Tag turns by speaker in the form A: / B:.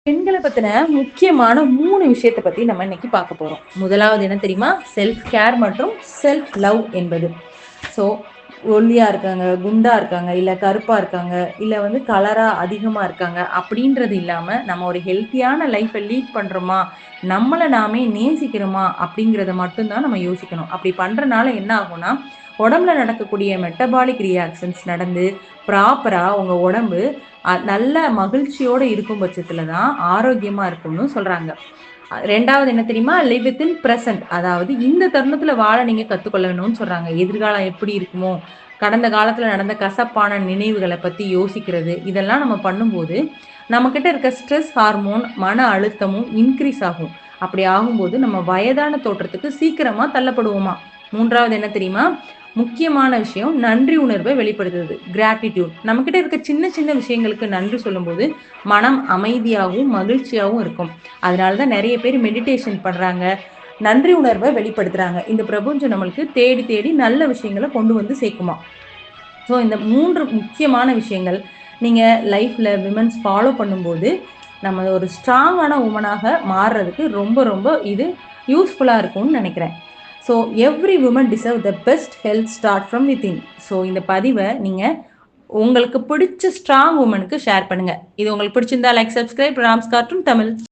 A: பெண்கள பத்தின முக்கியமான 3 விஷயத்த பத்தி நம்ம இன்னைக்கு பார்க்க போறோம். முதலாவது என்ன தெரியுமா? செல்ஃப் கேர் மற்றும் செல்ஃப் லவ் என்பது. ஸோ ஒல்லியா இருக்காங்க, குண்டா இருக்காங்க, இல்ல கருப்பா இருக்காங்க, இல்ல கலரா அதிகமா இருக்காங்க அப்படின்றது இல்லாம, நம்ம ஒரு ஹெல்த்தியான லைஃப்ப லீட் பண்றோமா, நம்மள நாமே நேசிக்கிறோமா அப்படிங்கிறத மட்டும் தான் நம்ம யோசிக்கணும். அப்படி பண்றனால என்ன ஆகும்னா, உடம்புல நடக்கக்கூடிய மெட்டபாலிக் ரியாக்ஷன்ஸ் நடந்து, ப்ராப்பரா உங்க உடம்பு நல்ல மகிழ்ச்சியோட இருக்கும் பட்சத்துல தான் ஆரோக்கியமா இருக்கும்னு சொல்றாங்க. 2வது என்ன தெரியுமா? Live within present. அதாவது இந்த தருணத்துல வாழ நீங்க கத்துக்கொள்ளணும்னு சொல்றாங்க. எதிர்காலம் எப்படி இருக்குமோ, கடந்த காலத்துல நடந்த கசப்பான நினைவுகள பத்தி யோசிக்கிறது, இதெல்லாம் நம்ம பண்ணும்போது, நம்மகிட்ட இருக்க ஸ்ட்ரெஸ் ஹார்மோன், மன அழுத்தமும் இன்கிரீஸ் ஆகும். அப்படி ஆகும்போது நம்ம வயதான தோற்றத்துக்கு சீக்கிரமா தள்ளப்படுவோமாம். 3வது என்ன தெரியுமா? முக்கியமான விஷயம் நன்றி உணர்வை வெளிப்படுத்துது. கிராட்டிட்யூட். நம்மகிட்ட இருக்க சின்ன சின்ன விஷயங்களுக்கு நன்றி சொல்லும்போது, மனம் அமைதியாகவும், மகிழ்ச்சியாவும் இருக்கும். அதனால தான் நெறைய பேர் மெடிடேஷன் பண்றாங்க. நன்றி உணர்வை வெளிப்படுத்துறாங்க. இந்த பிரபஞ்சம் நம்மளுக்கு தேடி தேடி நல்ல விஷயங்கள கொண்டு வந்து சேர்க்குமாம். ஸோ இந்த 3 முக்கியமான விஷயங்கள் நீங்க லைஃப்ல விமென்ஸ் ஃபாலோ பண்ணும்போது, நம்ம ஒரு ஸ்ட்ராங்கான வுமனாக மாறுறதுக்கு ரொம்ப ரொம்ப இது யூஸ்ஃபுல்லா இருக்கும்னு நெனைக்கிறேன். So every woman deserve the best health start from within. So இந்த பதிவ நீங்க உங்களுக்கு பிடிச்ச ஸ்ட்ராங் வுமனுக்கு ஷேர் பண்ணுங்க. இது உங்களுக்கு பிடிச்சிருந்தா like, subscribe rams cartoon Tamil.